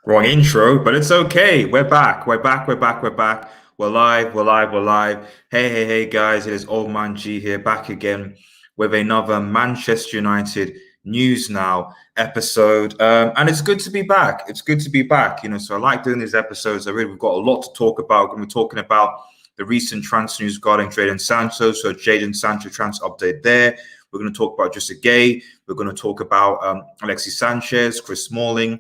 Wrong intro, but it's okay. We're back. We're back. We're back. We're back. We're live. We're live. We're live. Hey, hey, hey, guys. It is Old Man G here, back again with another Manchester United News Now episode. And it's good to be back. It's good to be back. So I like doing these episodes. We've got a lot to talk about. And we're talking about the recent transfer news regarding Jadon Sancho. So Jadon Sancho transfer update there. We're going to talk about Idrissa Gueye. We're going to talk about Alexis Sanchez, Chris Smalling,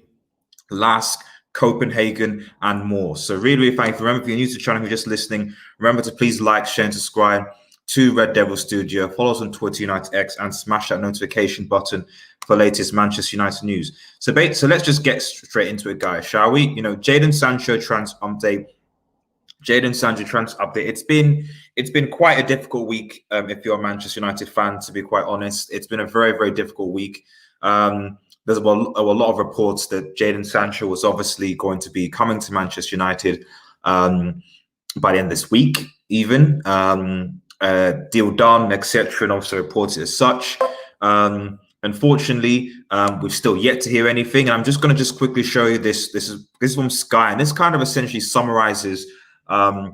LASK, Copenhagen, and more. So really thank you. Remember, if you're new to the channel, if you're just listening, remember to please like, share, and subscribe to Red Devil Studio. Follow us on Twitter, United X, and smash that notification button for latest Manchester United news. So let's just get straight into it, guys, shall we? Jadon Sancho transfer update. Jadon Sancho transfer update. It's been quite a difficult week. If you're a Manchester United fan, to be quite honest, it's been a very, very difficult week. There's a lot of reports that Jadon Sancho was obviously going to be coming to Manchester United by the end of this week, even. Deal done, etc., and also reported as such. Unfortunately, we've still yet to hear anything. And I'm just going to quickly show you this. This is from Sky, and this kind of essentially summarizes what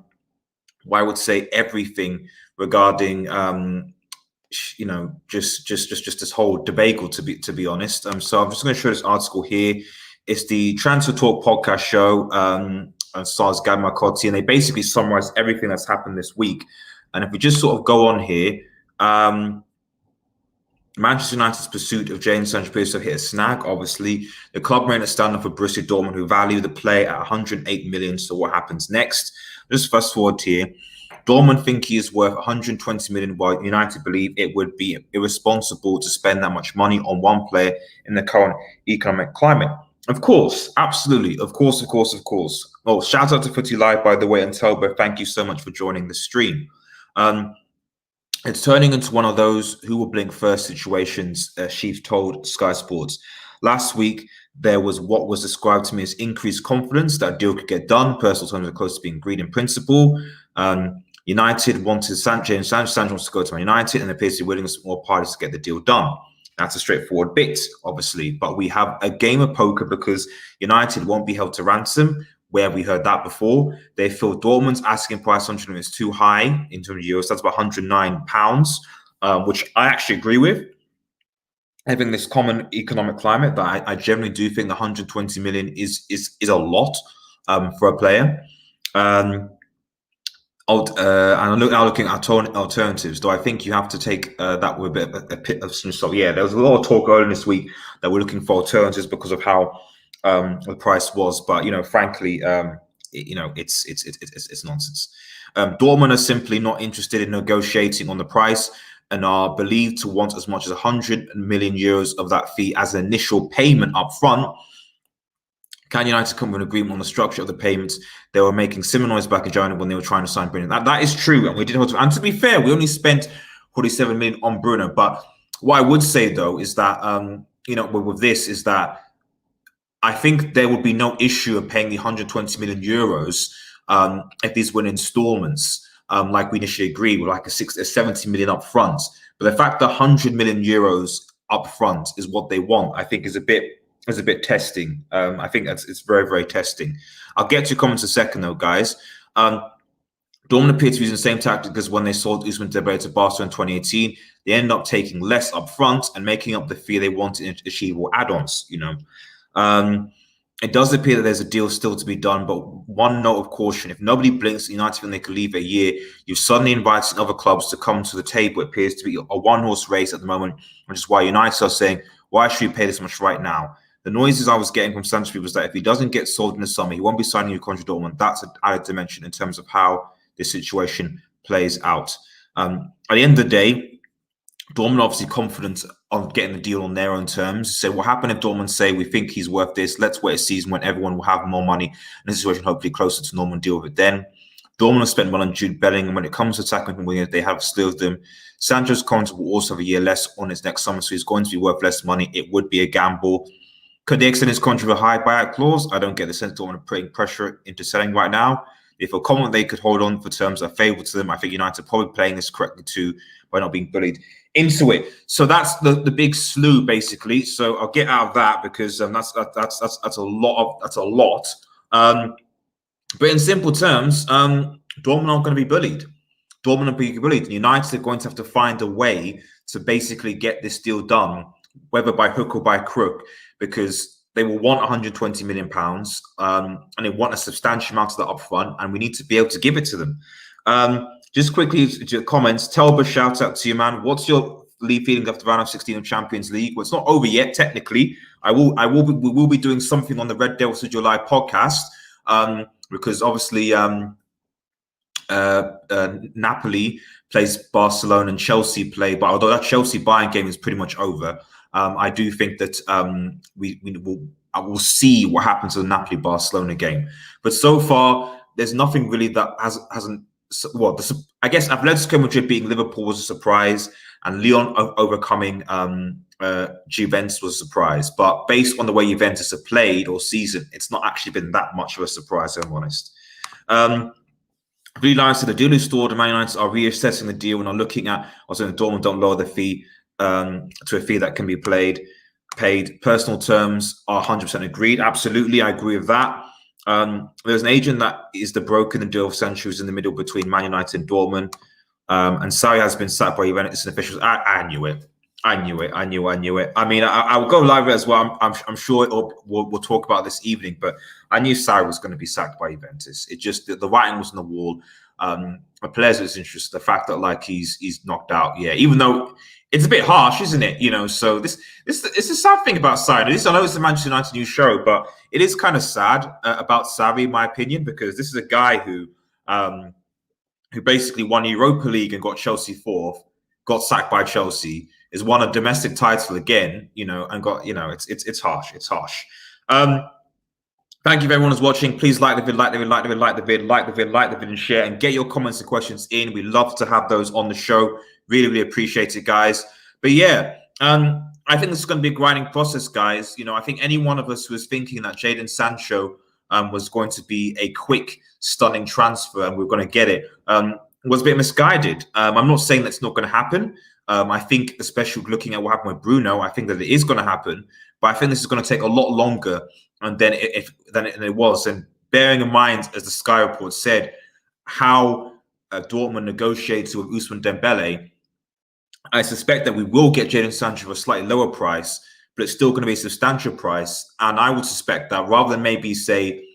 I would say everything regarding just this whole debacle, to be honest. So I'm just going to show this article here. It's the Transfer Talk podcast show, and stars Gab Marcotti, and they basically summarize everything that's happened this week. And if we just sort of go on here, Manchester United's pursuit of Jadon Sancho appears to have hit a snag. Obviously, the club made a stand up for Borussia Dortmund, who value the player at 108 million. So what happens next? Just fast forward here. Dortmund think he is worth 120 million, while United believe it would be irresponsible to spend that much money on one player in the current economic climate. Of course, absolutely. Of course. Oh, shout out to Footy Live, by the way, and Telbo. Thank you so much for joining the stream. It's turning into one of those who will blink first situations, Sheaf told Sky Sports. Last week, there was what was described to me as increased confidence that a deal could get done. Personal terms are close to being agreed in principle. United wanted Sanchez, and Sanchez wants to go to Man United, and appears to be willing to more parties to get the deal done. That's a straightforward bit, obviously. But we have a game of poker because United won't be held to ransom. Where we heard that before, they feel Dortmund's asking price on is too high in terms of euros. That's about £109, which I actually agree with. Having this common economic climate, that I generally do think the 120 million is a lot for a player. And I'm looking at alternatives. Do I think you have to take that with a bit of some salt? Yeah, there was a lot of talk earlier this week that we're looking for alternatives because of how the price was, but frankly, it's nonsense. Dortmund are simply not interested in negotiating on the price and are believed to want as much as 100 million euros of that fee as an initial payment up front. Can United come to an agreement on the structure of the payments? They were making similar noise back in January when they were trying to sign Bruno. That is true, and we did. And to be fair, we only spent 47 million on Bruno. But what I would say though is that with this is that I think there would be no issue of paying the 120 million euros if these were in installments, like we initially agreed, with like a 70 million up front. But the fact that 100 million euros up front is what they want, I think is a bit testing. I think it's very, very testing. I'll get to your comments in a second though, guys. Dortmund appear to be using the same tactic as when they sold Ousmane Dembélé to Barcelona in 2018. They ended up taking less up front and making up the fee they wanted in achievable add-ons, It does appear that there's a deal still to be done, but one note of caution: if nobody blinks, United think they could leave a year, you've suddenly invited other clubs to come to the table. It appears to be a one-horse race at the moment, which is why United are saying, why should we pay this much right now? The noises I was getting from Sanchez was that if he doesn't get sold in the summer, he won't be signing a contract with Dortmund. That's an added dimension in terms of how this situation plays out. At the end of the day, Dortmund obviously confident on getting the deal on their own terms. So what happened if Dortmund say, we think he's worth this, let's wait a season when everyone will have more money and the situation hopefully closer to normal and deal with it then. Dortmund have spent well on Jude Bellingham. When it comes to attacking wingers, they have slew of them. Sancho's contract will also have a year less on his next summer, so he's going to be worth less money. It would be a gamble. Could they extend his contract with a high buyout clause? I don't get the sense Dortmund are putting pressure into selling right now. If a comment they could hold on for terms that are favourable to them, I think United are probably playing this correctly too by not being bullied into it. So that's the big slew basically. So I'll get out of that because that's a lot. But in simple terms, Dortmund aren't going to be bullied. Dortmund are being bullied. And United are going to have to find a way to basically get this deal done, whether by hook or by crook, because they will want 120 million pounds, and they want a substantial amount of that upfront, and we need to be able to give it to them. Just quickly, to comments. Telber, shout out to you, man. What's your feeling after round of 16 of Champions League? Well, it's not over yet, technically. we will be doing something on the Red Devils of July podcast, because obviously Napoli plays Barcelona and Chelsea play, but although that Chelsea Bayern game is pretty much over, I do think that I will see what happens to the Napoli Barcelona game. But so far, there's nothing really that hasn't. Well, I guess Atletico Madrid beating Liverpool was a surprise, and Lyon overcoming Juventus was a surprise. But based on the way Juventus have played all season, it's not actually been that much of a surprise, if I'm honest. Blue Lions said the deal is stored, and Man United are reassessing the deal and are looking at also the Dortmund don't lower the fee to a fee that can be paid. Personal terms are 100% agreed. Absolutely, I agree with that. There's an agent that is the broker in the deal of Sanchez who's in the middle between Man United and Dortmund. And Serie has been sacked by Juventus and officials. I knew it. I knew it. I mean, I will go live as well. I'm sure we'll talk about this evening, but I knew Serie was going to be sacked by Juventus. It just the writing was on the wall. The players was interested. The fact that like he's knocked out, yeah. Even though it's a bit harsh, isn't it? You know, so this it's a sad thing about Serie. I know it's a Manchester United news show, but it is kind of sad about Serie, in my opinion, because this is a guy who basically won Europa League and got Chelsea fourth, got sacked by Chelsea, is won a domestic title again, you know, and got, you know, it's harsh. It's harsh. Thank you, everyone who's watching. Please like the vid, like the vid, and share, and get your comments and questions in. We love to have those on the show. Really, really appreciate it, guys. But yeah, I think this is going to be a grinding process, guys. You know, I think any one of us who was thinking that Jadon Sancho was going to be a quick, stunning transfer and we're going to get it was a bit misguided. I'm not saying that's not going to happen. I think, especially looking at what happened with Bruno, I think that it is going to happen. But I think this is going to take a lot longer than it was. And bearing in mind, as the Sky report said, how Dortmund negotiates with Ousmane Dembele, I suspect that we will get Jadon Sancho for a slightly lower price, but it's still going to be a substantial price. And I would suspect that rather than maybe say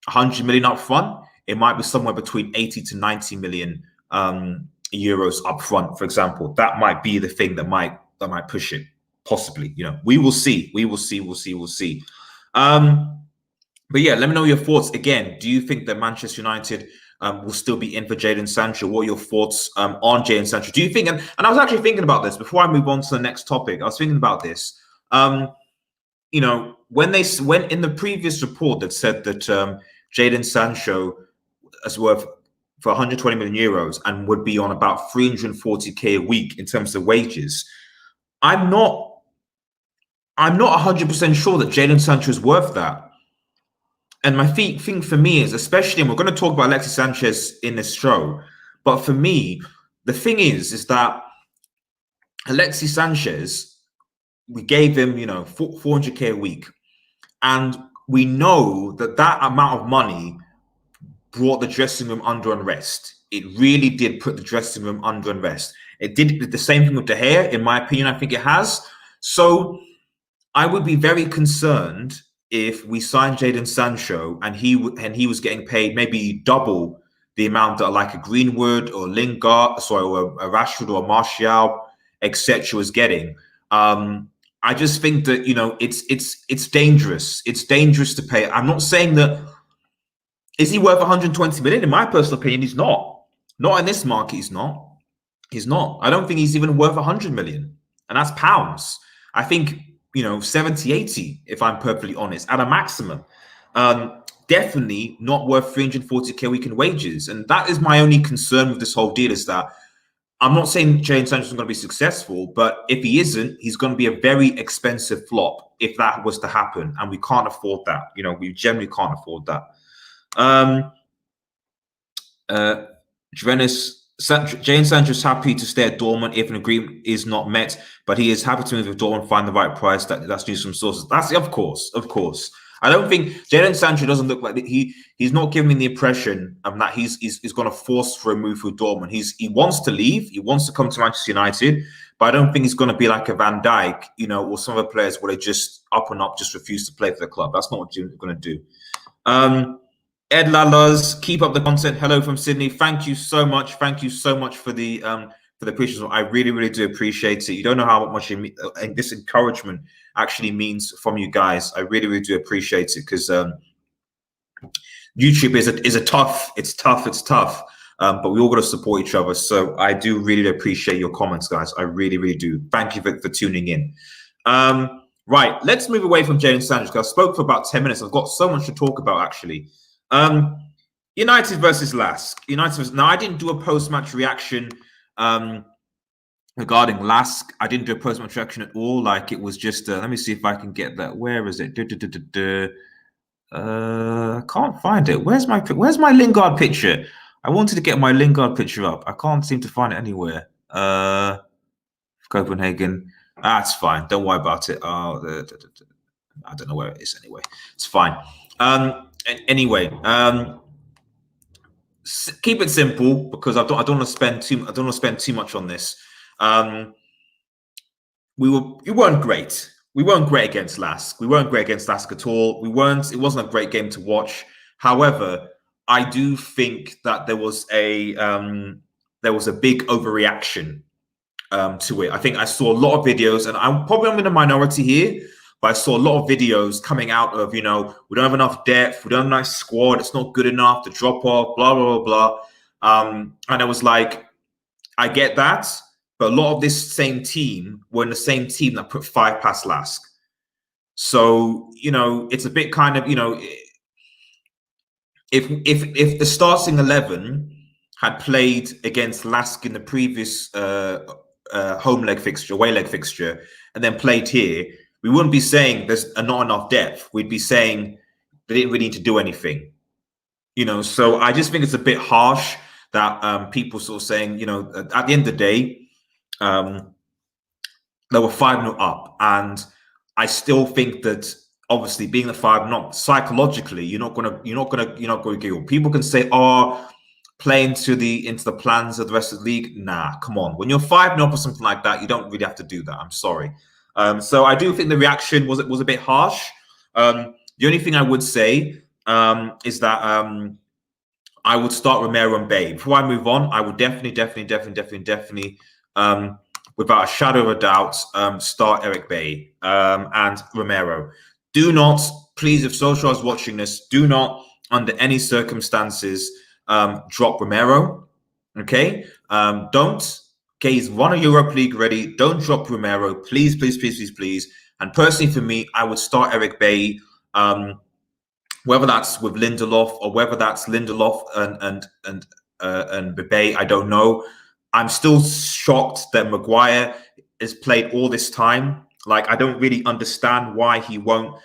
100 million up front, it might be somewhere between 80 to 90 million euros up front, for example. That might be the thing that might push it, possibly. You know, we will see. We'll see. But yeah, let me know your thoughts. Again, do you think that Manchester United will still be in for Jadon Sancho? What are your thoughts on Jadon Sancho? Do you think, and I was actually thinking about this before I move on to the next topic, I was thinking about this. You know, when in the previous report that said that Jadon Sancho is worth for 120 million euros and would be on about 340k a week in terms of wages, I'm not 100% sure that Jadon Sancho is worth that. And my thing for me is, especially, and we're going to talk about Alexis Sanchez in this show, but for me, the thing is that Alexis Sanchez, we gave him, you know, 400k a week. And we know that amount of money brought the dressing room under unrest. It really did put the dressing room under unrest. It did the same thing with De Gea, in my opinion. I think it has. So I would be very concerned if we signed Jadon Sancho and he was getting paid maybe double the amount that like a Greenwood or Lingard, or a Rashford or a Martial, etc. was getting. I just think that, you know, it's dangerous. It's dangerous to pay. I'm not saying that. Is he worth 120 million? In my personal opinion, he's not. Not in this market, he's not. He's not. I don't think he's even worth 100 million. And that's pounds. I think, you know, 70, 80, if I'm perfectly honest, at a maximum. Definitely not worth 340k a week in wages. And that is my only concern with this whole deal, is that I'm not saying Jadon Sancho is going to be successful, but if he isn't, he's going to be a very expensive flop if that was to happen. And we can't afford that. You know, we generally can't afford that. Jadon Sancho is happy to stay at Dortmund if an agreement is not met, but he is happy to move with Dortmund, find the right price. That's news from sources. That's of course. I don't think Jadon Sancho doesn't look like he's not giving me the impression that he's going to force for a move for Dortmund. He wants to leave. He wants to come to Manchester United, but I don't think he's going to be like a Van Dijk, or some other players where they just up and up just refuse to play for the club. That's not what you're going to do. Ed Lalas, keep up the content. Hello from Sydney. Thank you so much. Thank you so much for the appreciation. I really, really do appreciate it. You don't know how much this encouragement actually means from you guys. I really, really do appreciate it because YouTube is a tough. It's tough. But we all got to support each other. So I do really appreciate your comments, guys. I really, really do. Thank you for tuning in. Right, let's move away from Jadon Sancho because I spoke for about 10 minutes. I've got so much to talk about actually. United versus LASK. Now I didn't do a post-match reaction regarding LASK. I didn't do a post-match reaction at all. Like it was just let me see if I can get that. Where is it? I can't find it. Where's my Lingard picture? I wanted to get my Lingard picture up. I can't seem to find it anywhere. Copenhagen. That's fine. Don't worry about it. I don't know where it is anyway. It's fine. Anyway, keep it simple because I don't want to spend too much on this. We weren't great. We weren't great against LASK. We weren't great against LASK at all. It wasn't a great game to watch. However, I do think that there was a big overreaction to it. I think I saw a lot of videos, and I'm in a minority here, but I saw a lot of videos coming out of, we don't have enough depth, we don't have a nice squad, it's not good enough, the drop off, blah, blah, blah, blah. And I was like, I get that, but a lot of this same team were in the same team that put 5 past LASK. So, it's a bit kind of, if the starting 11 had played against LASK in the previous away leg fixture, and then played here, we wouldn't be saying there's not enough depth. We'd be saying they didn't really need to do anything. So I just think it's a bit harsh that people sort of saying, at the end of the day, they were 5-0 up. And I still think that obviously being the 5-0, psychologically, you're not gonna go. People can say, play into the plans of the rest of the league. Nah, come on. When you're 5-0 or something like that, you don't really have to do that. I'm sorry. So I do think the reaction was a bit harsh. The only thing I would say is that I would start Romero and Gueye. Before I move on, I would definitely, without a shadow of a doubt, start Eric Gueye and Romero. Do not, please, if Solskjaer is watching this, do not, under any circumstances, drop Romero. Okay? Don't. Okay, he's won a Europa League already. Don't drop Romero, please, please, please, please, please. And personally, for me, I would start Eric Gueye, whether that's with Lindelof or whether that's Lindelof and Gueye, I don't know. I'm still shocked that Maguire has played all this time. Like, I don't really understand why he won't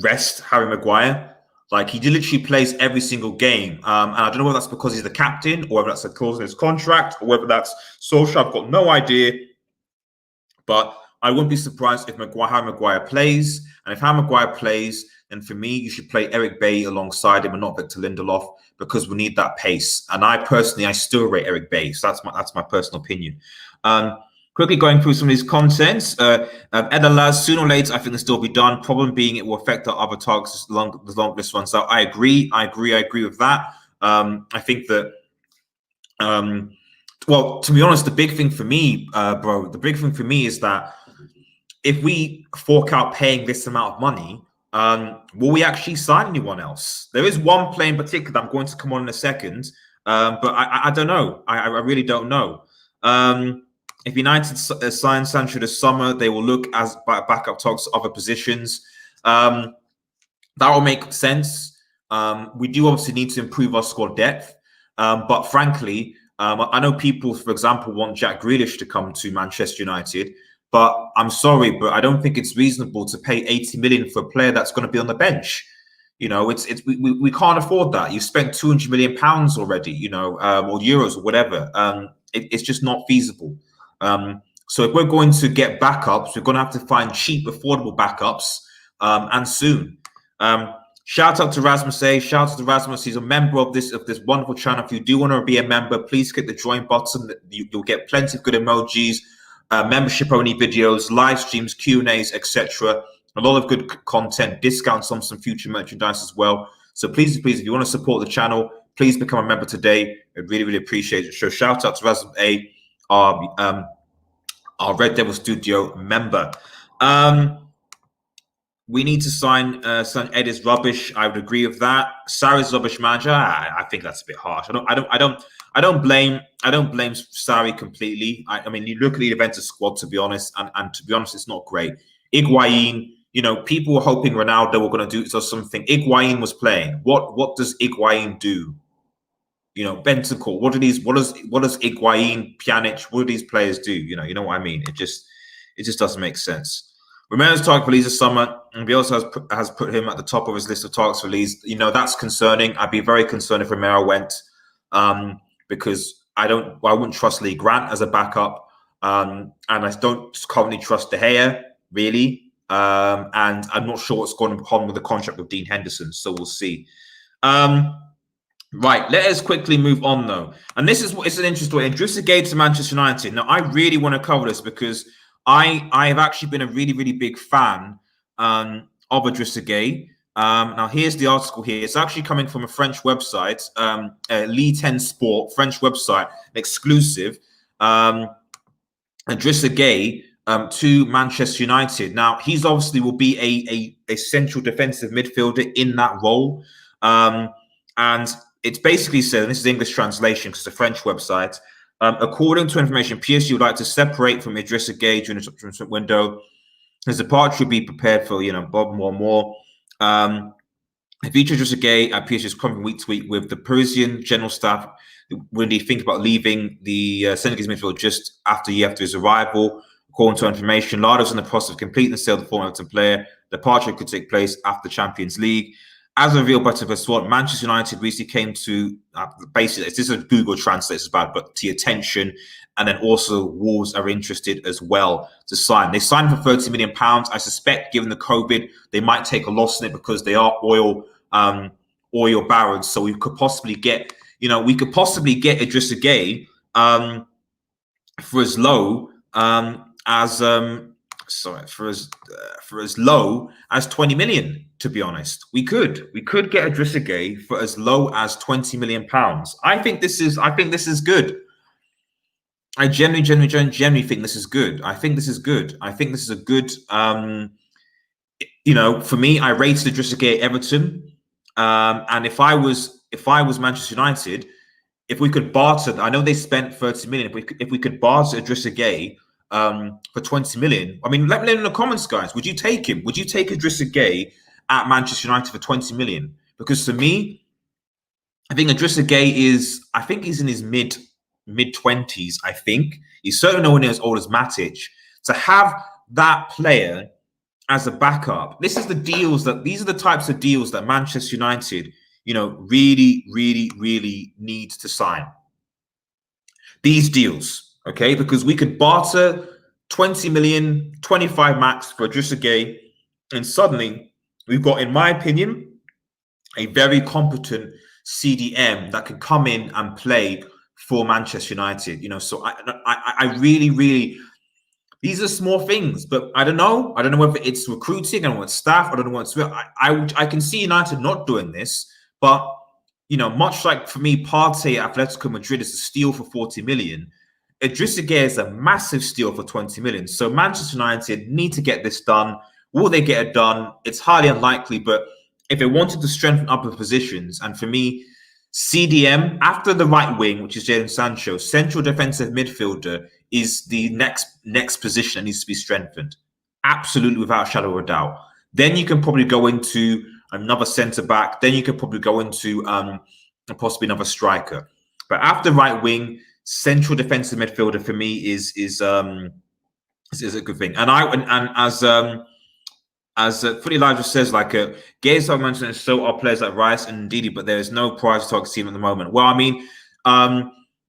rest Harry Maguire. Like, he literally plays every single game. And I don't know whether that's because he's the captain or whether that's a clause in his contract or whether that's Solskjaer. I've got no idea. But I wouldn't be surprised if Harry Maguire plays. And if Harry Maguire plays, then for me, you should play Eric Gueye alongside him and not Victor Lindelof because we need that pace. And I still rate Eric Gueye. So that's my personal opinion. Quickly going through some of these contents. Edalas, sooner or later, I think they'll still be done. Problem being, it will affect our other targets as long this runs out. I agree with that. I think that, well, to be honest, the big thing for me, is that if we fork out paying this amount of money, will we actually sign anyone else? There is one player in particular that I'm going to come on in a second, but I don't know. I really don't know. If United sign Sancho this summer, they will look as backup talks other positions. That will make sense. We do obviously need to improve our squad depth. But frankly, I know people, for example, want Jack Grealish to come to Manchester United. But I'm sorry, but I don't think it's reasonable to pay 80 million for a player that's going to be on the bench. You know, we can't afford that. You spent 200 million pounds already, you know, or euros or whatever. It's just not feasible. So if we're going to get backups, we're going to have to find cheap, affordable backups, and soon. Shout out to Rasmus A. Shout out to Rasmus. He's a member of this wonderful channel. If you do want to be a member, please click the join button. You'll get plenty of good emojis, membership only videos, live streams, Q&As, etc. A lot of good content, discounts on some future merchandise as well. So please, if you want to support the channel, please become a member today. I really, really appreciate it. So shout out to Rasmus A, our Red Devil Studio member. We need to sign Ed is rubbish. I would agree with that. Sarri's rubbish manager. I think that's a bit harsh. I don't blame Sarri completely. I mean, you look at the Juventus squad, to be honest, and to be honest, it's not great. Higuain, you know, people were hoping Ronaldo were going to do something. Higuain was playing. What does Higuain do? You know, Bentancur. What does Higuain, Pjanic? What do these players do? You know what I mean? It just doesn't make sense. Romero's target for Leeds this summer, and Bielsa has put him at the top of his list of targets for Leeds. You know, that's concerning. I'd be very concerned if Romero went, because I wouldn't trust Lee Grant as a backup, and I don't currently trust De Gea really, and I'm not sure what's going on with the contract with Dean Henderson. So we'll see. Right, let us quickly move on though, and it's an interesting one. Idrissa Gueye to Manchester United. Now, I really want to cover this because I have actually been a really, really big fan of Idrissa Gueye. Now, here's the article here. It's actually coming from a French website, Lee 10 Sport, French website, exclusive. Idrissa Gueye to Manchester United. Now, he's obviously will be a central defensive midfielder in that role. And it's basically said, and this is English translation because it's a French website, according to information, PSG would like to separate from Idrissa Gueye during the transfer window. His departure would be prepared for, Bob more. The future of Idrissa Gueye at PSG is coming week to week with the Parisian general staff when they think about leaving the Senegalese midfield just after his arrival. According to information, Lardo's in the process of completing the sale of the former Everton player. Departure could take place after the Champions League. As revealed by Sport, Manchester United recently came to basically, this is a Google Translate, it's bad, but to attention, and then also Wolves are interested as well to sign. They signed for £30 million. I suspect, given the COVID, they might take a loss in it because they are oil barons. So we could possibly get, Idrissa Gueye for as low for as low as 20 million. To be honest, we could get Idrissa Gueye for as low as 20 million pounds. I think this is good. I genuinely think this is good. I think this is good. I think this is a good. For me, I rated Idrissa Gueye at Everton, and if I was Manchester United, if we could barter, I know they spent 30 million. If we could barter Idrissa Gueye for 20 million, I mean, let me know in the comments, guys. Would you take him? Would you take Idrissa Gueye at Manchester United for 20 million? Because to me, I think Idrissa Gueye he's in his mid-20s. I think he's certainly nowhere near as old as Matic. To have that player as a backup, these are the types of deals that Manchester United, really, really, really need to sign. These deals, okay? Because we could barter 20 million, 25 max for Idrissa Gueye, and suddenly we've got, in my opinion, a very competent CDM that can come in and play for Manchester United. So I really, really, these are small things, but I don't know. I don't know whether it's recruiting, I don't know what staff, I don't know what's. I can see United not doing this, but much like for me, Partey at Atletico Madrid is a steal for 40 million. Idrissa Gueye is a massive steal for 20 million. So Manchester United need to get this done. Will they get it done? It's highly unlikely, but if they wanted to strengthen upper positions, and for me, CDM after the right wing, which is Jadon Sancho, central defensive midfielder is the next position that needs to be strengthened. Absolutely, without a shadow of a doubt. Then you can probably go into another centre back. Then you could probably go into possibly another striker. But after right wing, central defensive midfielder for me is a good thing. And as As Footy Live just says, like Gueye mentioned, so are players like Rice and Ndidi, but there is no prize target team at the moment. Well, I mean,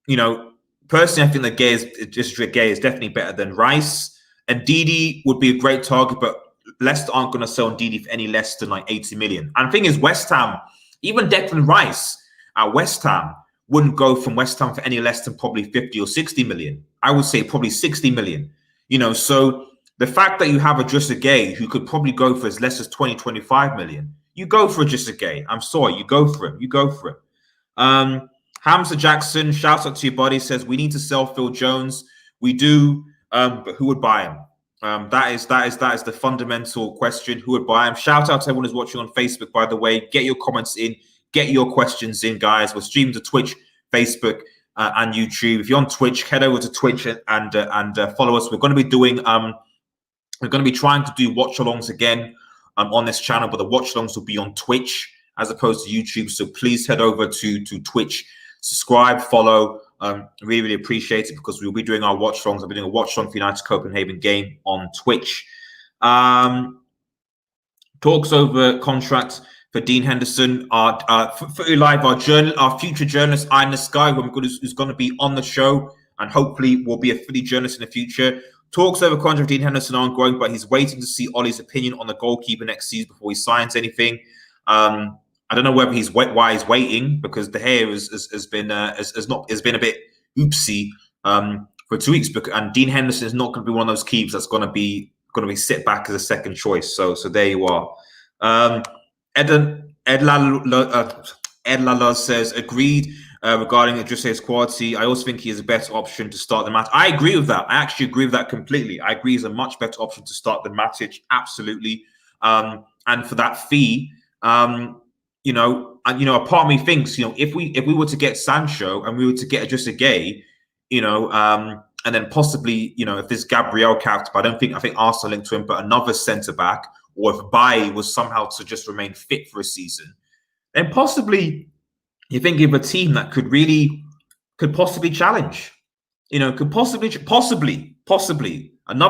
you know, personally, I think that Gueye is definitely better than Rice. And Ndidi would be a great target, but Leicester aren't going to sell Ndidi for any less than like 80 million. And the thing is, West Ham, even Declan Rice at West Ham wouldn't go from West Ham for any less than probably 50 or 60 million. I would say probably 60 million. You know, so the fact that you have Idrissa Gueye, who could probably go for as less as 20, 25 million, you go for Idrissa Gueye. I'm sorry, you go for him. You go for him. Hamza Jackson, shout out to your buddy, says we need to sell Phil Jones. We do, but who would buy him? That is the fundamental question. Who would buy him? Shout out to everyone who's watching on Facebook, by the way. Get your comments in, get your questions in, guys. We're streaming to Twitch, Facebook, and YouTube. If you're on Twitch, head over to Twitch and follow us. We're going to be doing we're going to be trying to do watch-alongs again on this channel, but the watch-alongs will be on Twitch as opposed to YouTube. So please head over to Twitch, subscribe, follow. Really, really appreciate it because we'll be doing our watch-alongs. I'll be doing a watch-along for United Copenhagen game on Twitch. Talks over contract for Dean Henderson. Our future journalist, Ines Guy, who's going to be on the show and hopefully will be a Philly journalist in the future. Talks over contract of Dean Henderson are ongoing, but he's waiting to see Ollie's opinion on the goalkeeper next season before he signs anything. I don't know whether why he's waiting, because De Gea has been a bit oopsie for 2 weeks, and Dean Henderson is not going to be one of those keepers that's going to be sit back as a second choice. So there you are. Ed Lala says agreed. Regarding Idrissa's quality, I also think he is a better option to start the match. I agree with that. I actually agree with that completely. I agree he's a much better option to start the match. Absolutely. And for that fee, you know, a part of me thinks, you know, if we were to get Sancho and we were to get Idrissa Gueye, you know, and then possibly, you know, if this Gabriel character, but I think Arsenal linked to him, but another centre back, or if Gueye was somehow to just remain fit for a season, then possibly. You think of a team that could possibly challenge, you know, could possibly another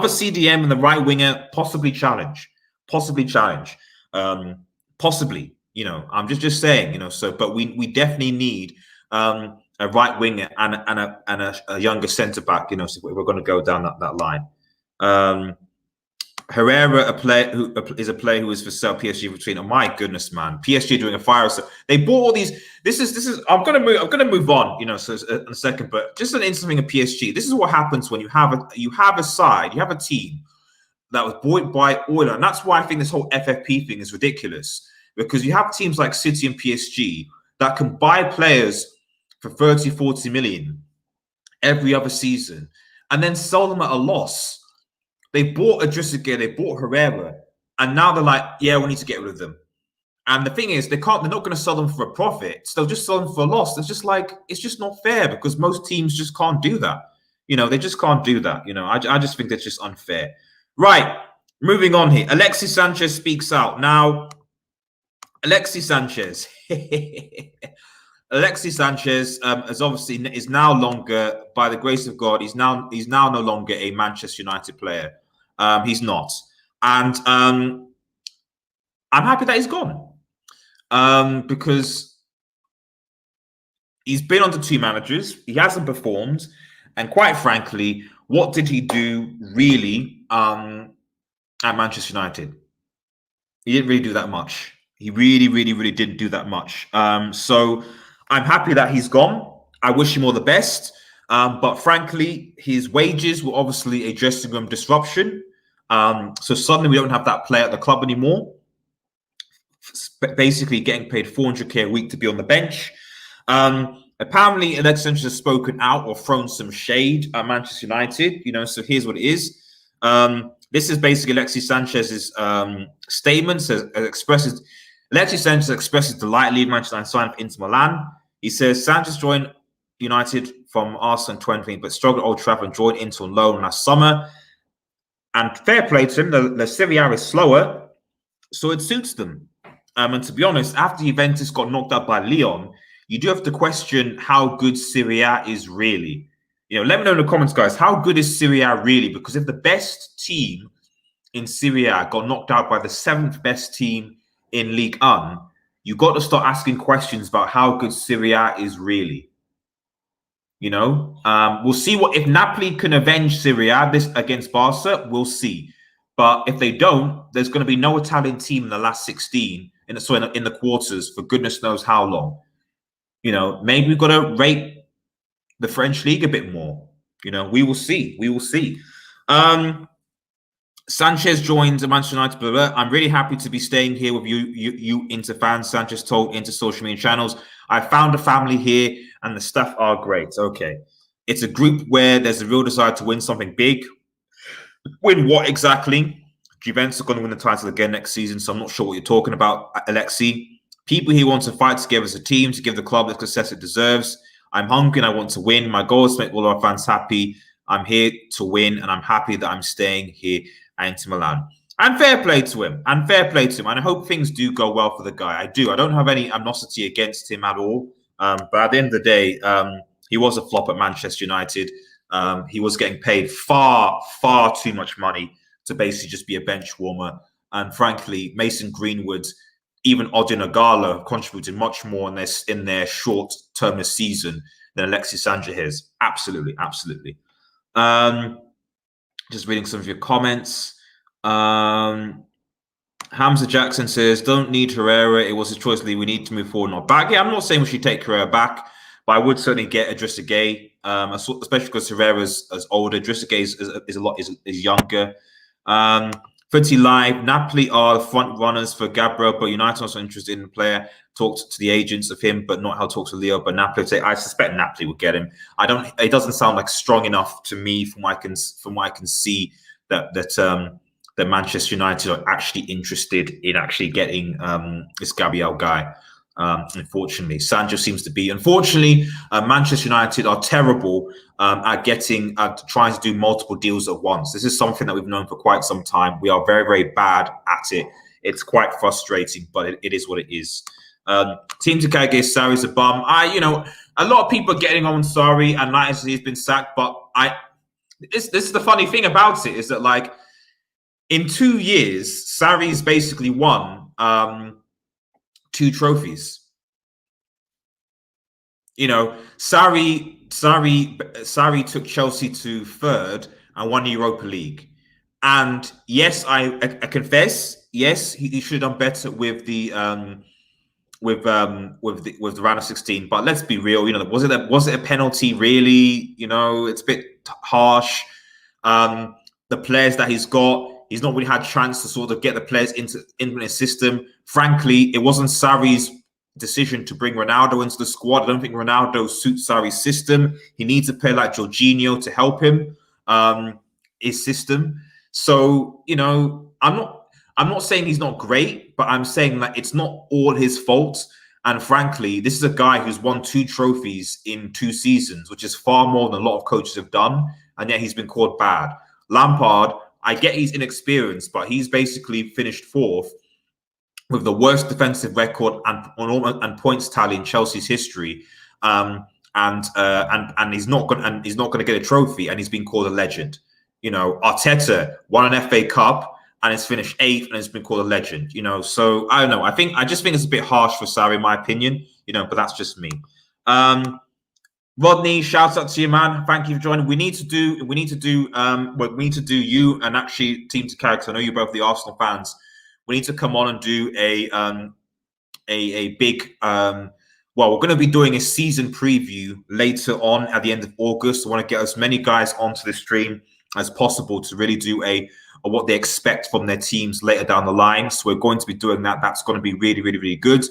CDM and the right winger, possibly challenge, you know, I'm just saying, you know, so, but we definitely need a right winger and a younger centre back, you know, so we're going to go down that line. Herrera, a player who is for sale PSG between. Oh my goodness, man! PSG doing a fire. So they bought all these. This is. I'm gonna move on. You know, so in a second. But just an instant thing of PSG. This is what happens when you have a team that was bought by Euler, and that's why I think this whole FFP thing is ridiculous. Because you have teams like City and PSG that can buy players for 30, 40 million every other season, and then sell them at a loss. They bought Idrissa Gueye, they bought Herrera, and now they're like, yeah, we need to get rid of them. And the thing is, they're not going to sell them for a profit. So they'll just sell them for a loss. It's just like, it's just not fair because most teams just can't do that. You know, they just can't do that. You know, I just think that's just unfair. Right, moving on here. Alexis Sanchez speaks out. Now, Alexis Sanchez. Alexis Sanchez is now longer, by the grace of God, he's now no longer a Manchester United player. He's not, and I'm happy that he's gone because he's been under 2 managers. He hasn't performed, and quite frankly, what did he do really at Manchester United? He didn't really do that much. He really didn't do that much. So I'm happy that he's gone. I wish him all the best. But frankly, his wages were obviously a dressing room disruption. So suddenly we don't have that player at the club anymore. Basically getting paid 400k a week to be on the bench. Apparently, Alexis Sanchez has spoken out or thrown some shade at Manchester United. You know, so here's what it is. This is basically Alexis Sanchez's statements. Alexis Sanchez expresses delight leaving Manchester United signed for Inter Milan. He says Sanchez joined United from Arsenal in 2020, but struggled at Old Trafford and joined Inter on loan last summer. And fair play to him, the Serie A is slower, so it suits them. And to be honest, after Juventus got knocked out by Lyon, you do have to question how good Serie A is really. You know, let me know in the comments, guys, how good is Serie A really? Because if the best team in Serie A, got knocked out by the 7th best team in Ligue 1, you got to start asking questions about how good Serie A is really. You know, we'll see what if Napoli can avenge Serie A this against Barca. We'll see, but if they don't, there's going to be no Italian team in the last 16 in the quarters for goodness knows how long. You know, maybe we've got to rate the French league a bit more. You know, we will see. We will see. Sanchez joins Manchester United. Blah, blah. I'm really happy to be staying here with you Inter fans. Sanchez told Inter social media channels, I found a family here and the staff are great. Okay. It's a group where there's a real desire to win something big. Win what exactly? Juventus are going to win the title again next season, so I'm not sure what you're talking about, Alexi. People here want to fight together as a team to give the club the success it deserves. I'm hungry and I want to win. My goal is to make all our fans happy. I'm here to win and I'm happy that I'm staying here at Inter Milan. And fair play to him. And fair play to him. And I hope things do go well for the guy. I do. I don't have any animosity against him at all. But at the end of the day, he was a flop at Manchester United. He was getting paid far, far too much money to basically just be a bench warmer. And frankly, Mason Greenwood, even Odin Ogala contributed much more in their short term this season than Alexis Sanchez has. Absolutely, absolutely. Just reading some of your comments. Hamza Jackson says, don't need Herrera. It was his choice. We need to move forward, not back. Yeah, I'm not saying we should take Herrera back, but I would certainly get Idrissa Gueye, especially because Herrera's is older. Idrissa Gueye is younger. Pretty live. Napoli are the front runners for Gabriel, but United are also interested in the player. Talked to the agents of him, but not how to talk to Leo. But Napoli, I suspect Napoli will get him. It doesn't sound like strong enough to me from what I can see that Manchester United are actually interested in actually getting this Gabriel guy. Unfortunately, Sancho seems to be. Unfortunately, Manchester United are terrible at trying to do multiple deals at once. This is something that we've known for quite some time. We are very, very bad at it. It's quite frustrating, but it is what it is. Team Takagi Sarri's a bum. A lot of people are getting on Sarri and like he's been sacked, but this is the funny thing about it is that like in 2 years, Sarri's basically won 2 trophies. You know, Sarri took Chelsea to 3rd and won the Europa League. And yes, I confess, yes, he should have done better with the round of 16. But let's be real, was it a penalty really? It's a bit harsh. The players that he's not really had a chance to sort of get the players into his system. Frankly, it wasn't Sarri's decision to bring Ronaldo into the squad. I don't think Ronaldo suits Sarri's system. He needs a player like Jorginho to help him, his system. So, I'm not saying he's not great, but I'm saying that it's not all his fault. And frankly, this is a guy who's won 2 trophies in 2 seasons, which is far more than a lot of coaches have done. And yet he's been called bad. Lampard, I get he's inexperienced, but he's basically finished 4th with the worst defensive record and points tally in Chelsea's history. And he's not going to get a trophy, and he's been called a legend. Arteta won an FA Cup and has finished 8th and has been called a legend. So I don't know. I just think it's a bit harsh for Sarri, in my opinion. But that's just me. Rodney, shout out to you, man. Thank you for joining. We need to do you and actually Team to Carry, because I know you're both the Arsenal fans. We need to come on and do a big we're going to be doing a season preview later on at the end of August. I want to get as many guys onto the stream as possible to really do what they expect from their teams later down the line. So we're going to be doing that. That's going to be really, really, really good.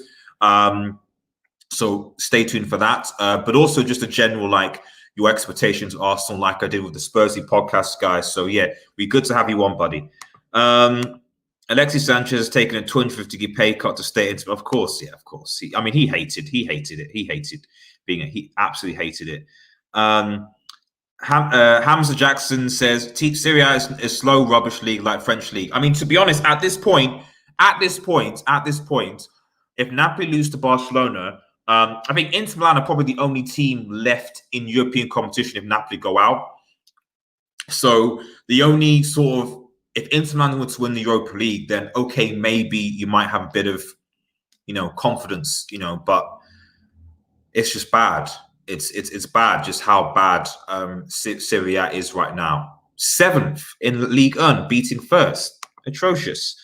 So stay tuned for that. But also just a general, your expectations of Arsenal, like I did with the Spursy podcast, guys. So yeah, be good to have you on, buddy. Alexis Sanchez has taken a 250k pay cut to stay into. Of course, yeah, of course. He hated it. He absolutely hated it. Hamza Jackson says Serie A is a slow, rubbish league like French league. I mean, to be honest, at this point, if Napoli lose to Barcelona, I think Inter Milan are probably the only team left in European competition if Napoli go out. So the only sort of if Inter Milan were to win the Europa League, then okay, maybe you might have a bit of, confidence, but it's just bad. It's bad just how bad Serie is right now. 7th in League 1, beating first. Atrocious.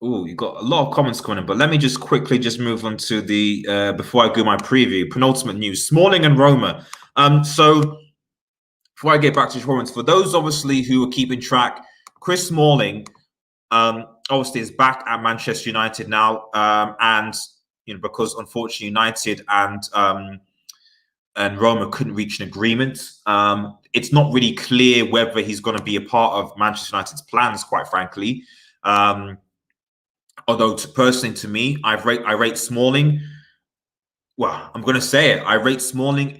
You got a lot of comments coming in, but let me just quickly move on to the before I do my preview, penultimate news: Smalling and Roma. So before I get back to performance, for those obviously who are keeping track, Chris Smalling obviously is back at Manchester United now, and because unfortunately United and Roma couldn't reach an agreement. It's not really clear whether he's going to be a part of Manchester United's plans, quite frankly. Although personally, to me, I rate Smalling. Well, I'm going to say it. I rate Smalling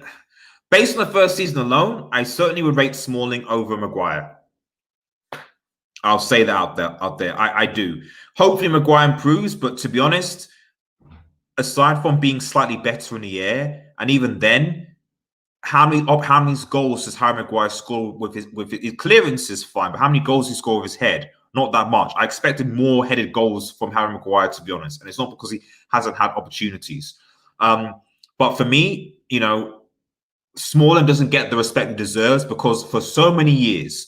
based on the first season alone. I certainly would rate Smalling over Maguire. I'll say that out there. I do. Hopefully, Maguire improves, but to be honest, aside from being slightly better in the air, and even then, how many goals does Harry Maguire score with his clearance is fine, but how many goals he score with his head? Not that much. I expected more headed goals from Harry Maguire, to be honest, and it's not because he hasn't had opportunities. But for me, Smalling doesn't get the respect he deserves because for so many years,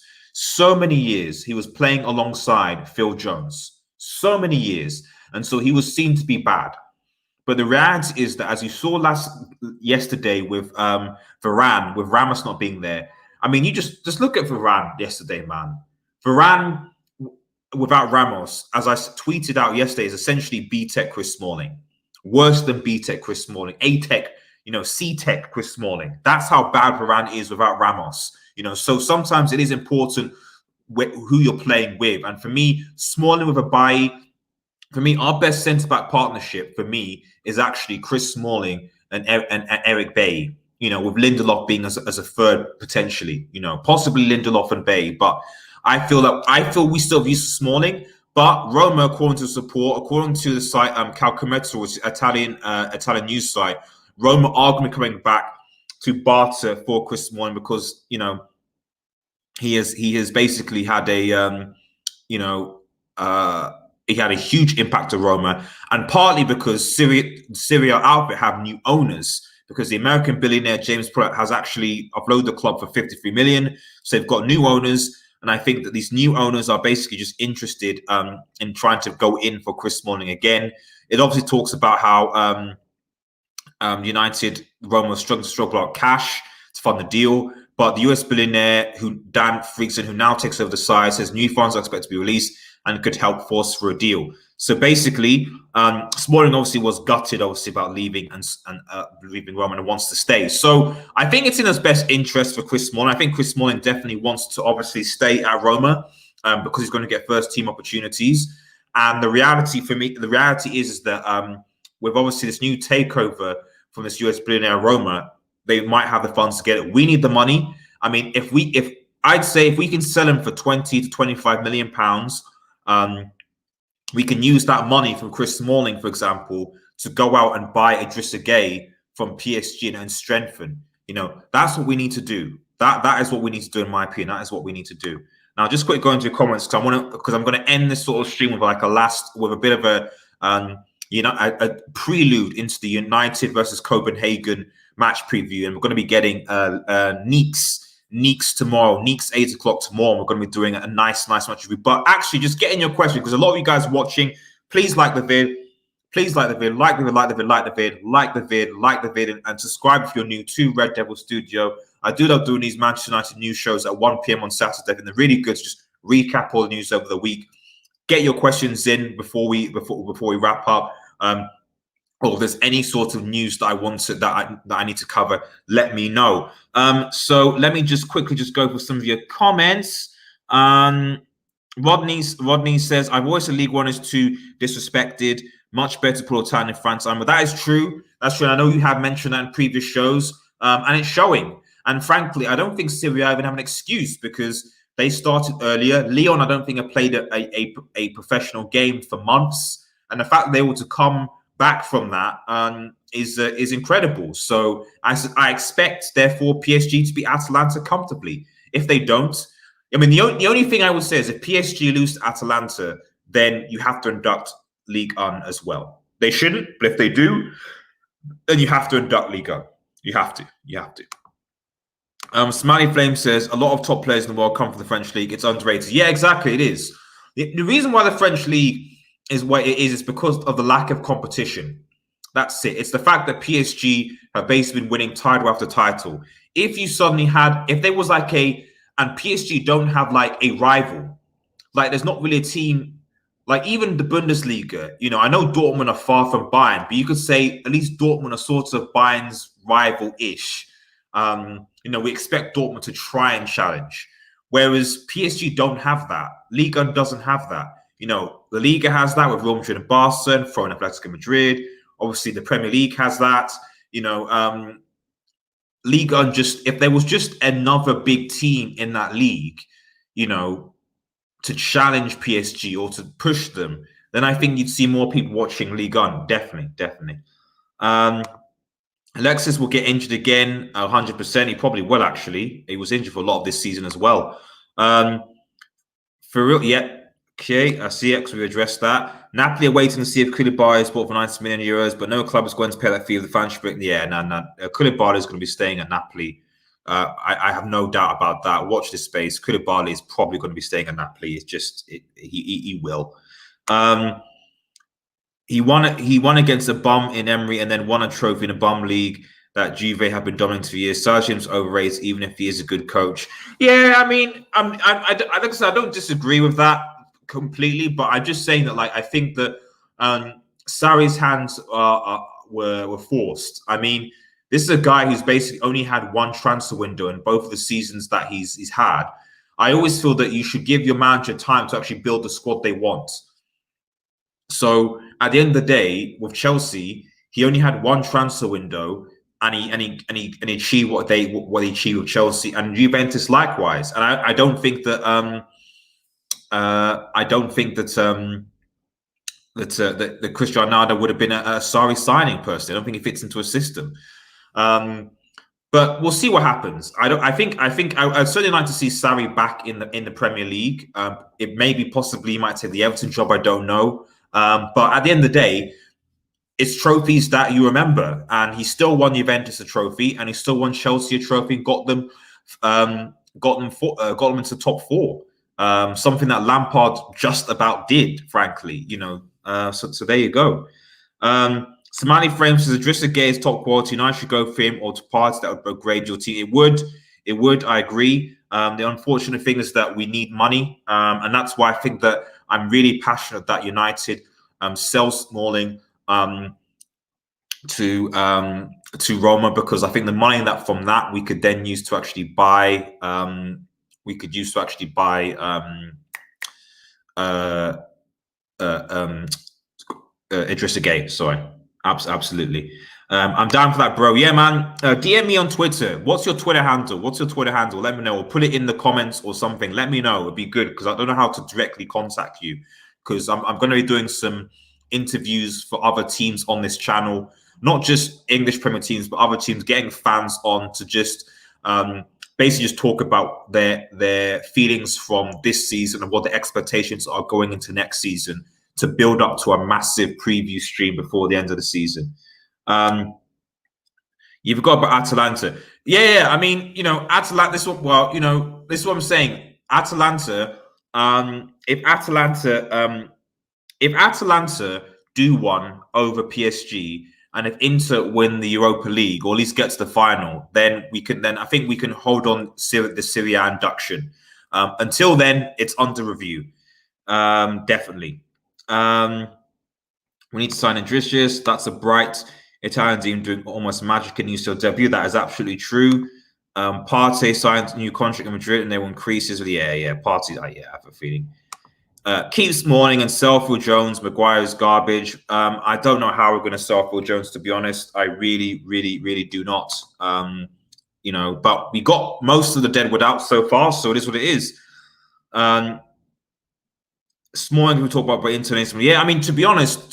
he was playing alongside Phil Jones. So many years, and so he was seen to be bad. But the reality is that, as you saw yesterday with Varane, with Ramos not being there, I mean, you just look at Varane yesterday, man. Varane without Ramos, as I tweeted out yesterday, is essentially B-Tech Chris Smalling. Worse than B-Tech Chris Smalling. A-Tech, C-Tech Chris Smalling. That's how bad Varane is without Ramos. So sometimes it is important who you're playing with. And for me, Smalling with a Gueye, for me, our best centre-back partnership, for me, is actually Chris Smalling and Eric Gueye, with Lindelof being as a third, potentially, possibly Lindelof and Gueye. But I feel we still have use of Smalling. But Roma, according to the site Calcometro, which is Italian news site, Roma are going to be coming back to barter for Chris Smalling because, he has basically had he had a huge impact to Roma, and partly because Serie outfit have new owners, because the American billionaire James Pratt has actually offloaded the club for 53 million. So they've got new owners, and I think that these new owners are basically just interested in trying to go in for Chris Smalling again. It obviously talks about how United, Roma struggle out cash to fund the deal. But the US billionaire, Dan Friedson, who now takes over the side, says new funds are expected to be released and could help force for a deal. So basically, Smalling obviously was gutted, about leaving and leaving Roma and wants to stay. So I think it's in his best interest for Chris Smalling. I think Chris Smalling definitely wants to obviously stay at Roma because he's going to get first team opportunities. And the reality is that with obviously this new takeover from this US billionaire Roma, they might have the funds to get it. We need the money. I mean, if we can sell him for 20 to 25 million pounds, we can use that money from Chris Smalling, for example, to go out and buy Idrissa Gueye from PSG and strengthen. That's what we need to do. That is what we need to do, in my opinion. That is what we need to do. Now, just quick go into your comments because I'm going to end this sort of stream with a bit of a prelude into the United versus Copenhagen match preview, and we're going to be getting Neeks tomorrow. Neeks 8 o'clock tomorrow. We're going to be doing a nice match review. But actually, just getting your question, because a lot of you guys watching, please like the vid. Please like the vid, like the vid, and subscribe if you're new to Red Devil Studio. I do love doing these Manchester United news shows at 1 p.m. on Saturday, and they're really good to just recap all the news over the week. Get your questions in before we wrap up. Or if there's any sort of news that I need to cover, let me know. So let me just quickly go for some of your comments. Rodney says, I've always said League One is too disrespected. Much better to put time in France. But that is true. That's true. I know you have mentioned that in previous shows, and it's showing. And frankly, I don't think Serie even have an excuse because they started earlier. Lyon, I don't think have played a professional game for months, and the fact that they were to come back from that is incredible. So I expect, therefore, PSG to beat Atalanta comfortably. If they don't, I mean, the only thing I would say is if PSG lose to Atalanta, then you have to induct Ligue 1 as well. They shouldn't, but if they do, then you have to induct Ligue 1. You have to. You have to. Smiley Flame says, a lot of top players in the world come from the French league. It's underrated. Yeah, exactly. It is. The reason why the French league is what it is because of the lack of competition. That's it. It's the fact that PSG have basically been winning title after title. If you suddenly had, if there was like and PSG don't have like a rival, like there's not really a team, like even the Bundesliga, you know, I know Dortmund are far from Bayern, but you could say at least Dortmund are sort of Bayern's rival-ish. You know, we expect Dortmund to try and challenge, whereas PSG don't have that. Liga doesn't have that. You know, the Liga has that with Real Madrid and Barca, throwing Atletico Madrid. Obviously, the Premier League has that. You know, Liga just, if there was just another big team in that league, you know, to challenge PSG or to push them, then I think you'd see more people watching Ligue 1. Definitely, definitely. Alexis will get injured again, 100%. He probably will, actually. He was injured for a lot of this season as well. For real, yeah. Okay, I see it, we addressed that. Napoli are waiting to see if Koulibaly is bought for 90 million euros, but no club is going to pay that fee of the fanship. Yeah, no. Koulibaly is going to be staying at Napoli. I have no doubt about that. Watch this space. Koulibaly is probably going to be staying at Napoli. It's just he will. He won against a bum in Emery and then won a trophy in a bum league that Juve have been dominating for years. Sargent's overrated, even if he is a good coach. Yeah, I mean, I don't disagree with that completely, but I'm just saying that, like, I think that Sarri's hands were forced. I mean, this is a guy who's basically only had one transfer window in both of the seasons that he's had. I always feel that you should give your manager time to actually build the squad they want. So at the end of the day, with Chelsea, he only had one transfer window, and he achieved what he achieved with Chelsea, and Juventus likewise. And I don't think that that Cristiano Ronaldo would have been a Sarri signing personally. I don't think he fits into a system. But we'll see what happens. I'd certainly like to see Sarri back in the Premier League. It maybe possibly he might take the Everton job. I don't know. But at the end of the day, it's trophies that you remember, and he still won Juventus a trophy, and he still won Chelsea a trophy, and got them into top four. Something that Lampard just about did, frankly. You know, so there you go. Somali Frame says Idrissa Gueye is top quality, and I should go for him or to parts that would upgrade your team. It would. I agree. The unfortunate thing is that we need money, and that's why I think that I'm really passionate that United sell Smalling to Roma, because I think the money from that we could then use to actually buy. Idrissa Gueye. Sorry, absolutely. I'm down for that, bro. Yeah, man. DM me on Twitter. What's your Twitter handle? Let me know. Or put it in the comments or something. Let me know. It'd be good, because I don't know how to directly contact you, because I'm going to be doing some interviews for other teams on this channel, not just English Premier teams, but other teams, getting fans on to just basically just talk about their feelings from this season and what the expectations are going into next season, to build up to a massive preview stream before the end of the season. You forgot about Atalanta. Yeah. I mean, you know, Atalanta. This is what I'm saying. Atalanta. If Atalanta do one over PSG, and if Inter win the Europa League, or at least get to the final, then I think we can hold on the Serie A induction. Until then, it's under review. Definitely. We need to sign Idrissa. That's a bright Italian team doing almost magic in UCL debut. That is absolutely true. Partey signed a new contract in Madrid, and they will increase his. Yeah. Partey. I have a feeling. Keep Smalling and sell Phil Jones. Maguire is garbage. I don't know how we're going to sell Phil Jones, to be honest. I really, really, really do not. You know, but we got most of the deadwood out so far, so it is what it is. Smalling, we talk about international. Yeah, I mean, to be honest,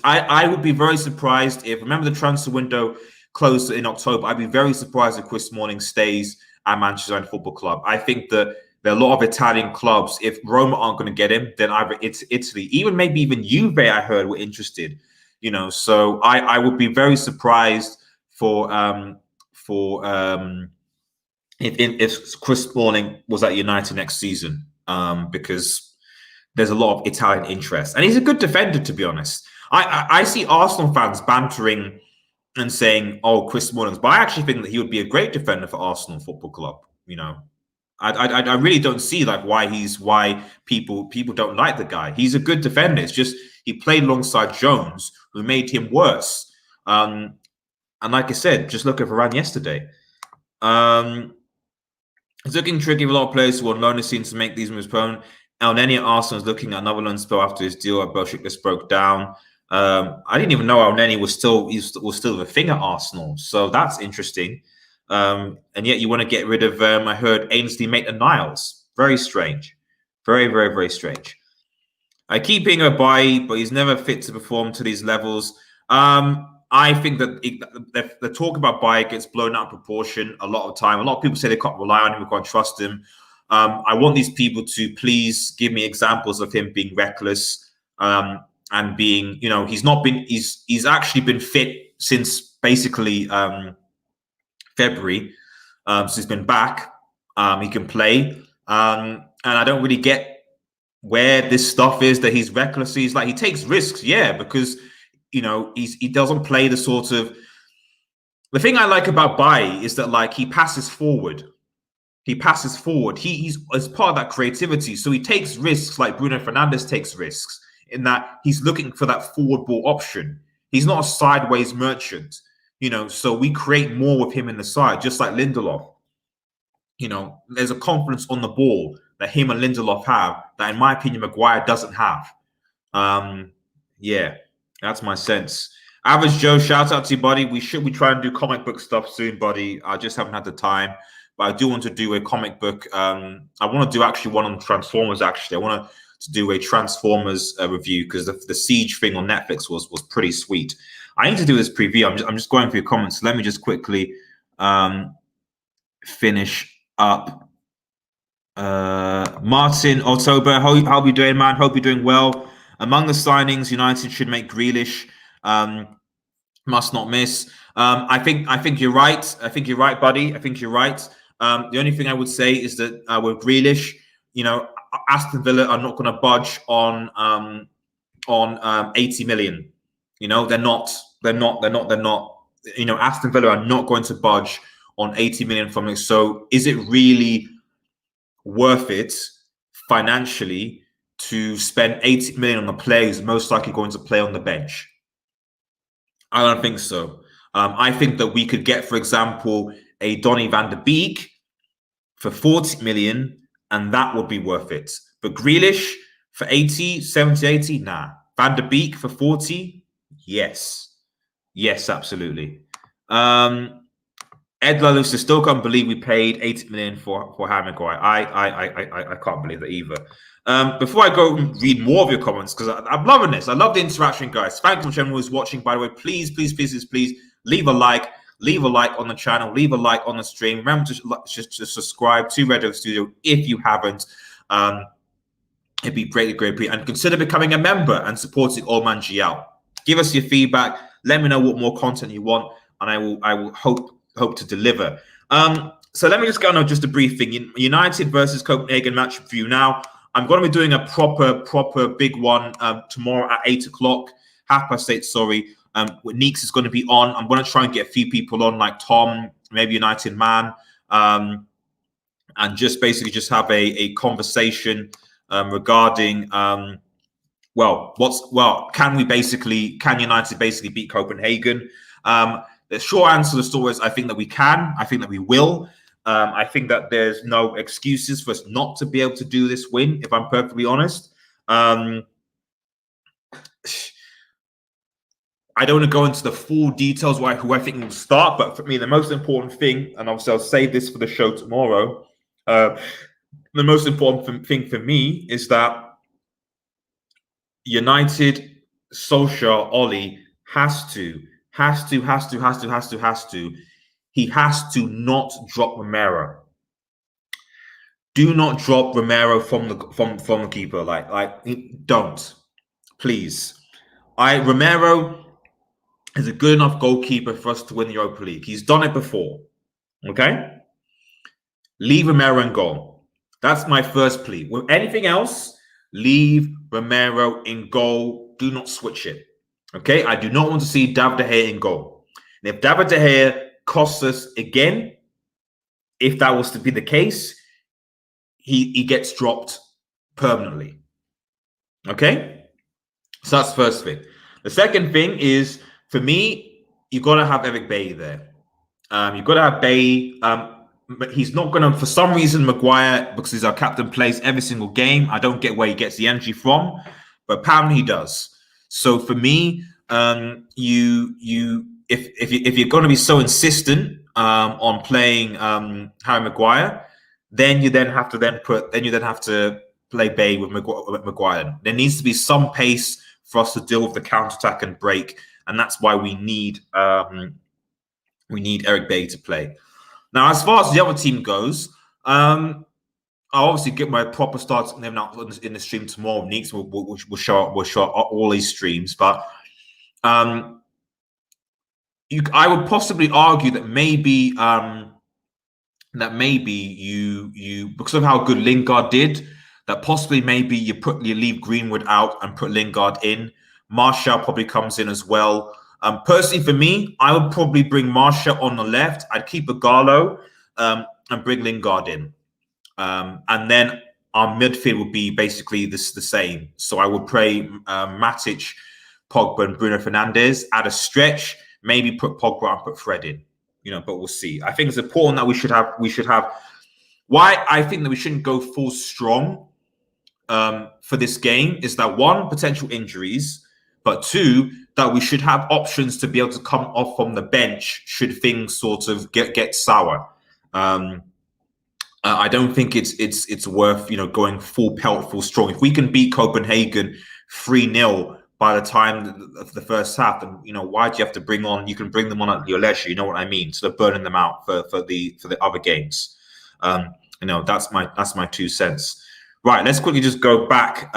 I would be very surprised if, remember, the transfer window closed in October. I'd be very surprised if Chris Smalling stays at Manchester United Football Club. I think that There are a lot of Italian clubs. If Roma aren't going to get him, then either it's Italy, maybe even Juve, I heard, were interested. So I would be very surprised if Chris Smalling was at United next season, because there's a lot of Italian interest, and he's a good defender, to be honest. I see Arsenal fans bantering and saying, "Oh, Chris Smalling's," but I actually think that he would be a great defender for Arsenal Football Club. I really don't see why people don't like the guy. He's a good defender. It's just he played alongside Jones, who made him worse. And like I said, just look at Varane yesterday. It's looking tricky with a lot of players who are loan seems to make these moves prone. El Neni at Arsenal is looking at another loan spell after his deal at Besiktas broke down. I didn't even know El Neni was still a thing at Arsenal, so that's interesting. And yet you want to get rid of, I heard, Ainsley Maitland-Niles. Very strange. Very, very, very strange. I keep being a buy, but he's never fit to perform to these levels. I think that the talk about Bayer gets blown out of proportion a lot of time. A lot of people say they can't rely on him, we can't trust him. I want these people to please give me examples of him being reckless and being, he's actually been fit since basically February. So he's been back. He can play. And I don't really get where this stuff is that he's reckless. He's like, he takes risks, yeah, because he doesn't play the sort of. The thing I like about Baye is that, like, he passes forward. He's as part of that creativity. So he takes risks like Bruno Fernandes takes risks, in that he's looking for that forward ball option. He's not a sideways merchant, so we create more with him in the side, just like Lindelof. There's a confidence on the ball that him and Lindelof have that, in my opinion, Maguire doesn't have. Yeah, that's my sense. Average Joe, shout out to you, buddy. We try and do comic book stuff soon, buddy. I just haven't had the time, but I do want to do a comic book. I want to do actually one on Transformers. Actually, I want to do a Transformers review, because the Siege thing on Netflix was pretty sweet. I need to do this preview. I'm just going through your comments. Let me just quickly finish up. Martin October, how are you doing, man? Hope you're doing well. Among the signings, United should make Grealish. Must not miss. I think you're right. I think you're right, buddy. I think you're right. The only thing I would say is that with Grealish, Aston Villa are not going to budge on 80 million. They're not. Aston Villa are not going to budge on 80 million from it. So is it really worth it financially to spend 80 million on a player who's most likely going to play on the bench? I don't think so. I think that we could get, for example, a Donny van de Beek for 40 million, and that would be worth it. But Grealish for 80, 70, 80, nah. Van de Beek for 40, yes. Yes, absolutely. Ed Lalusa, still can't believe we paid 80 million for Harry Maguire. I can't believe that either. Before I go and read more of your comments, because I'm loving this. I love the interaction, guys. Thank you to everyone who's watching, by the way. Please leave a like. Leave a like on the channel. Leave a like on the stream. Remember to subscribe to Red Oak Studio if you haven't. It'd be greatly. And consider becoming a member and supporting Old Man GL. Give us your feedback. Let me know what more content you want, and I will hope to deliver. So let me just go on just a brief thing. United versus Copenhagen match review now. I'm going to be doing a proper big one tomorrow at 8 o'clock, 8:30, sorry. Neeks is going to be on. I'm going to try and get a few people on, like Tom, maybe United Man, and just basically just have a conversation regarding can United basically beat Copenhagen? The short answer to the story is I think that we can. I think that we will. I think that there's no excuses for us not to be able to do this win, if I'm perfectly honest. I don't want to go into the full details who I think will start, but for me, the most important thing, and obviously I'll save this for the show tomorrow, the most important thing for me is that United, Solskjaer, Ollie has to. He has to not drop Romero. do not drop Romero from the keeper. Don't, please. Romero is a good enough goalkeeper for us to win the Europa League. He's done it before. Okay, leave Romero in goal. That's my first plea. With anything else, leave Romero in goal. Do not switch it. Okay, I do not want to see David De Gea in goal. And if David De Gea costs us again, if that was to be the case, he gets dropped permanently. Okay, so that's the first thing. The second thing is, for me, you got to have Eric Bailly there. You've got to have Bailly. But he's not going to, for some reason, Maguire, because he's our captain, plays every single game. I don't get where he gets the energy from, but apparently he does. So for me, if you're going to be so insistent on playing Harry Maguire, then you have to play Bailly with Maguire. There needs to be some pace for us to deal with the counter-attack and break, and that's why we need Eric Bailly to play. Now, as far as the other team goes, I'll obviously get my proper starts in the stream tomorrow. Neeks will show up all these streams, but I would possibly argue that maybe you because of how good Lingard did, that possibly maybe you leave Greenwood out and put Lingard in. Martial probably comes in as well. Personally, for me, I would probably bring Martial on the left. I'd keep Ighalo and bring Lingard in. And then our midfield would be basically the same. So I would play Matic, Pogba, and Bruno Fernandes. At a stretch, maybe put Pogba and put Fred in. But we'll see. I think it's important that we should have. Why I think that we shouldn't go full strong for this game is that, one, potential injuries, but two, that we should have options to be able to come off from the bench should things sort of get sour. I don't think it's worth going full pelt, full strong. If we can beat Copenhagen 3-0 by the time of the first half, then why do you have to bring on? You can bring them on at your leisure. You know what I mean? Sort of burning them out for the other games. That's my 2 cents. Right, let's quickly just go back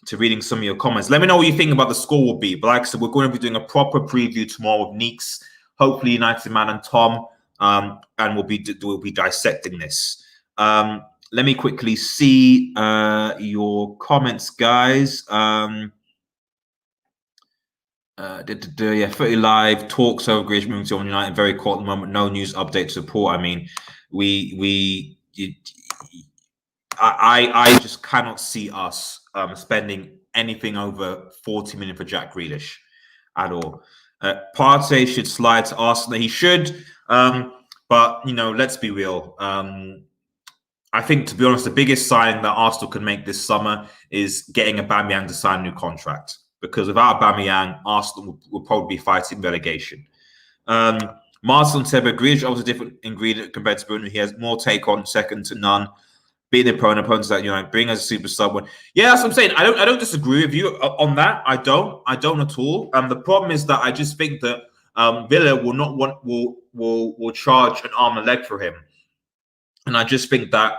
to reading some of your comments. Let me know what you think about the score will be. But like I said, we're going to be doing a proper preview tomorrow with Neeks, hopefully United Man and Tom, and we'll be dissecting this. Let me quickly see your comments, guys. Yeah, 30 live talks over Grealish moving to United. Very cool at the moment. No news update to report. I mean, I just cannot see us spending anything over 40 million for Jack Grealish at all. Partey should slide to Arsenal. He should, but let's be real. I think, to be honest, the biggest sign that Arsenal can make this summer is getting Aubameyang to sign a new contract. Because without Aubameyang, Arsenal will probably be fighting relegation. Marcel said, Grealish obviously a different ingredient compared to Bruno. He has more take on, second to none. Beating opponents that bring as a super sub one. Yeah, that's what I'm saying. I don't disagree with you on that. I don't at all. The problem is that I just think that Villa will charge an arm and leg for him, and I just think that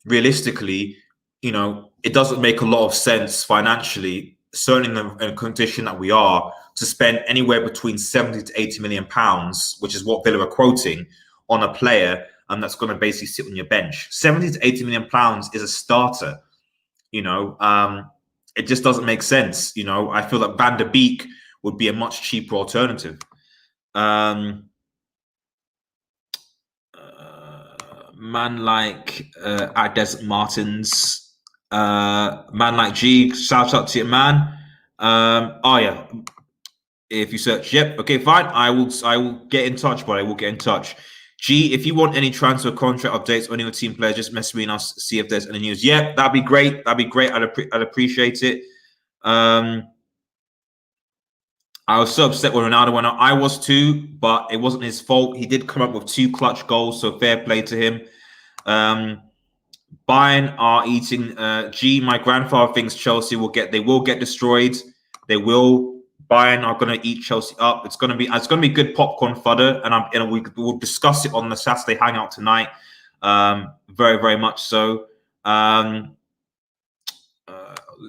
realistically, it doesn't make a lot of sense financially, certainly in the condition that we are, to spend anywhere between 70 to 80 million pounds, which is what Villa are quoting, on a player that's going to basically sit on your bench. 70 to 80 million pounds is a starter. It just doesn't make sense. I feel that Van der Beek would be a much cheaper alternative. Man like at Desert Martins, man like G, shout out to your man. Oh yeah, if you search, yep, okay, fine. I will get in touch, but I will get in touch. G, if you want any transfer contract updates or any of the team players, just message me and I'll see if there's any news. Yeah, that'd be great. That'd be great. I'd appreciate it. I was so upset when Ronaldo went out. I was too, but it wasn't his fault. He did come up with 2 clutch goals, so fair play to him. Bayern are eating. G, my grandfather thinks Chelsea will get destroyed. They will. Bayern are going to eat Chelsea up. It's going to be good popcorn fodder, and we'll discuss it on the Saturday hangout tonight. Very, very much so.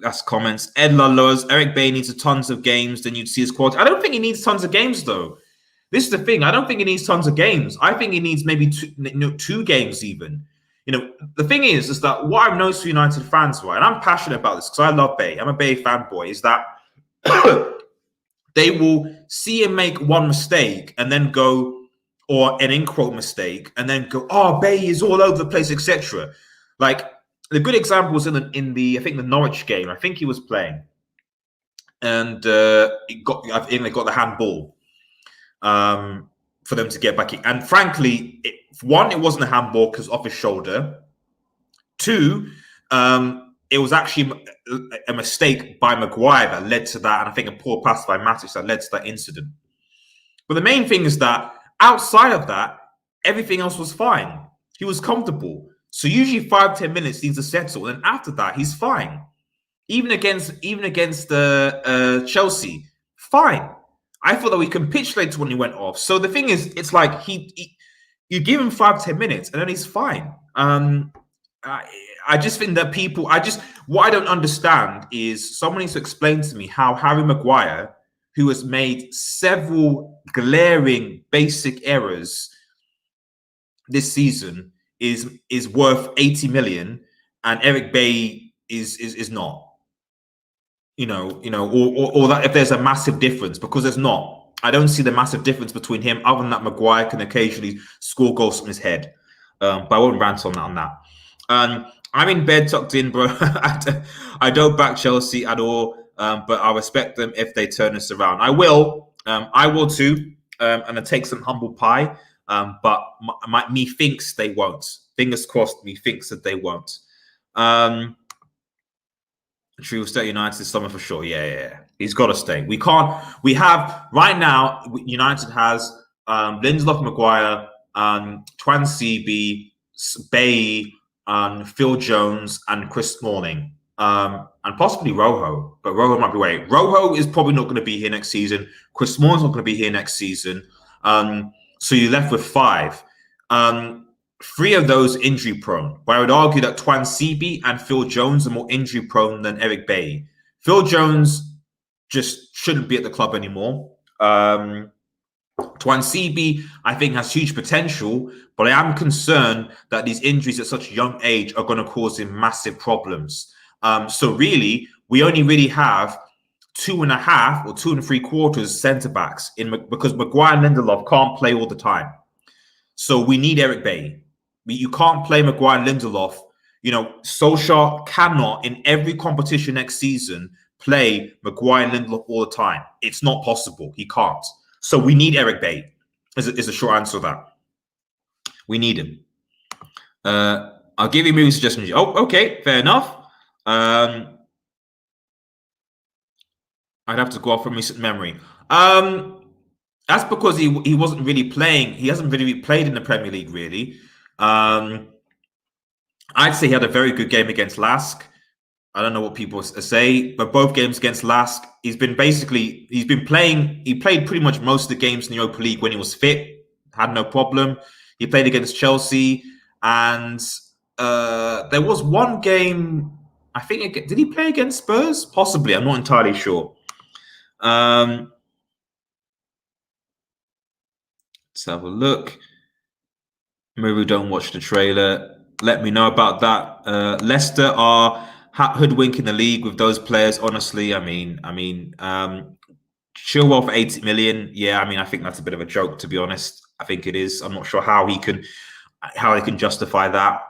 That's comments. Ed Lullos, Eric Bailly needs tons of games, then you'd see his quality. I don't think he needs tons of games, though. This is the thing. I don't think he needs tons of games. I think he needs maybe two games even. The thing is that what I've noticed for United fans, right, and I'm passionate about this because I love Bailly. I'm a Bailly fanboy, is that they will see him make one mistake and then go, or an in quote mistake, and then go, oh, Bailly is all over the place, etc. Like, the good example was in the I think the Norwich game. I think he was playing, and I think they got the handball for them to get back in. And frankly, one, it wasn't a handball because off his shoulder. Two, it was actually a mistake by Maguire that led to that, and I think a poor pass by Matic that led to that incident. But the main thing is that outside of that, everything else was fine. He was comfortable. So usually 5-10 minutes needs to settle, and after that, he's fine. Even against Chelsea, fine. I thought that we capitulated when he went off. So the thing is, it's like you give him 5-10 minutes, and then he's fine. I just think that what I don't understand is someone needs to explain to me how Harry Maguire, who has made several glaring basic errors this season, is worth 80 million, and Eric Bailly is not. Or that if there's a massive difference, because there's not. I don't see the massive difference between him, other than that Maguire can occasionally score goals from his head. But I won't rant on that. I'm in bed tucked in, bro. I don't back Chelsea at all, but I respect them if they turn this around. I will too, and I take some humble pie. But me thinks they won't. Fingers crossed, me thinks that they won't. True, will stay at United this summer for sure. Yeah. He's got to stay. Right now, United has Lindelof, Maguire, Twansibi, Bailly, Phil Jones, and Chris Smalling, and possibly Rojo. But Rojo might be away. Rojo is probably not going to be here next season. Chris Smalling's not going to be here next season. So you're left with 5. 3 of those injury prone. But I would argue that Twansibi and Phil Jones are more injury prone than Eric Bailly. Phil Jones just shouldn't be at the club anymore. Twansibi, I think, has huge potential, but I am concerned that these injuries at such a young age are going to cause him massive problems. So really, we only really have 2.5 or 2 3/4 centre backs because Maguire and Lindelof can't play all the time. So we need Eric Bailly. You can't play Maguire and Lindelof. Solskjaer cannot in every competition next season play Maguire and Lindelof all the time. It's not possible. He can't. So we need Eric Bailly. Is a short answer to that. We need him. I'll give you movie suggestions. Oh, okay, fair enough. I'd have to go off from recent memory. That's because he wasn't really playing. He hasn't really played in the Premier League, really. I'd say he had a very good game against LASK. I don't know what people say, but both games against LASK, he's been playing. He played pretty much most of the games in the Europa League when he was fit. Had no problem. He played against Chelsea, and there was one game. I think did he play against Spurs? Possibly. I'm not entirely sure. Let's have a look. Maybe we don't watch the trailer. Let me know about that. Leicester are hoodwinking the league with those players. Honestly, I mean, Chilwell for 80 million. Yeah, I think that's a bit of a joke, to be honest. I think it is. I'm not sure how they can justify that.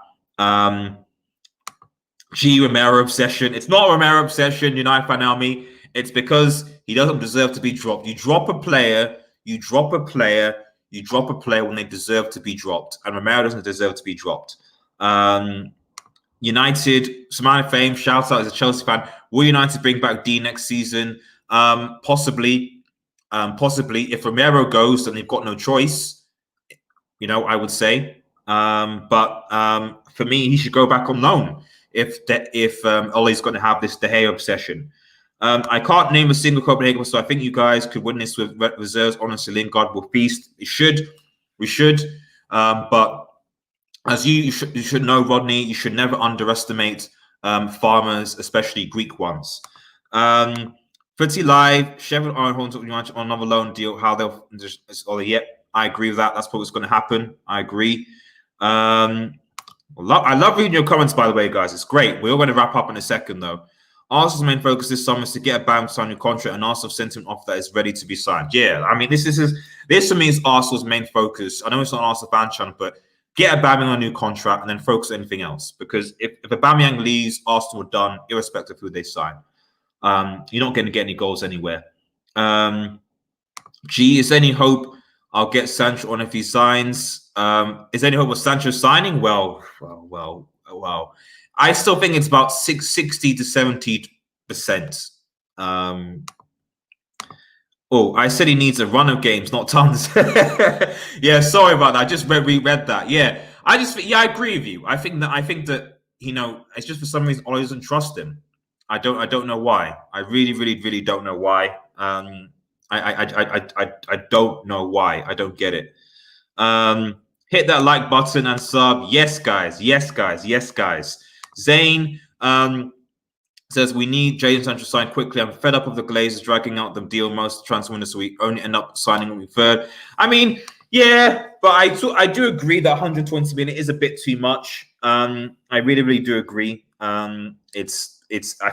Romero obsession. It's not a Romero obsession, Unai Fanalmi. It's because he doesn't deserve to be dropped. You drop a player when they deserve to be dropped, and Romero doesn't deserve to be dropped. United, Samana Fame, shouts out as a Chelsea fan. Will United bring back D next season? Possibly. If Romero goes, then they've got no choice. I would say. But for me, he should go back on loan if Ole's going to have this De Gea obsession. I can't name a single Copenhagen, so I think you guys could win this with reserves. Honestly, Lingard will feast. We should. But As you should know, Rodney, you should never underestimate farmers, especially Greek ones. Pretty live. Sheffield Ironhorns on another loan deal. How they'll just, yeah, I agree with that. That's probably what's going to happen. I agree. I love reading your comments, by the way, guys. It's great. We're all going to wrap up in a second, though. Arsenal's main focus this summer is to get a Bam signed new contract and Arsenal sent him off that is ready to be signed. Yeah, I mean, this for me is Arsenal's main focus. I know it's not an Arsenal fan channel, but get a Aubameyang on a new contract and then focus on anything else. Because if Aubameyang leaves, Arsenal are done, irrespective of who they sign. You're not going to get any goals anywhere. Is there any hope I'll get Sancho on if he signs? Is there any hope of Sancho signing? Well. I still think it's about 60 to 70%. I said he needs a run of games, not tons. Yeah, sorry about that. I just reread that. Yeah, I agree with you. I think that it's just for some reason Ole doesn't trust him. I don't know why. I really don't know why. I don't know why. I don't get it. Hit that like button and sub. Yes, guys. Zane says we need Jadon Sancho signed quickly. I'm fed up of the Glazers dragging out the deal most transfer windows so we only end up signing on the third. I mean, yeah, but I do agree that 120 million is a bit too much. I really do agree. I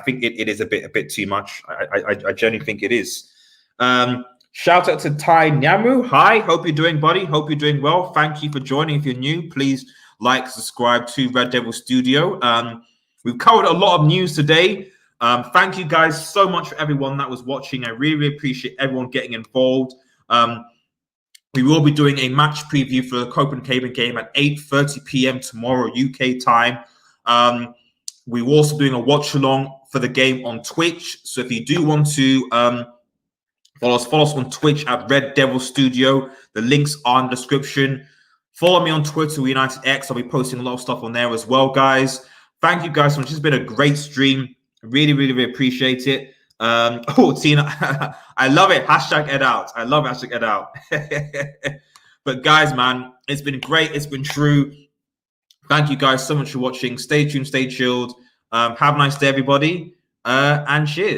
think it is a bit too much. I genuinely think it is. Shout out to Tai Nyamu. Hi, hope you're doing, buddy. Hope you're doing well. Thank you for joining. If you're new, please like, subscribe to Red Devil Studio. We've covered a lot of news today. Thank you guys so much for everyone that was watching. I really appreciate everyone getting involved. We will be doing a match preview for the Copenhagen game at 8:30 p.m. tomorrow, UK time. We're also doing a watch along for the game on Twitch. So if you do want to follow us on Twitch at Red Devil Studio. The links are in the description. Follow me on Twitter, United X. I'll be posting a lot of stuff on there as well, guys. Thank you guys so much. It's been a great stream. Really appreciate it. Tina, I love it. Hashtag Ed out. I love hashtag Ed out. But guys, man, it's been great. It's been true. Thank you guys so much for watching. Stay tuned, stay chilled. Have a nice day, everybody. And cheers.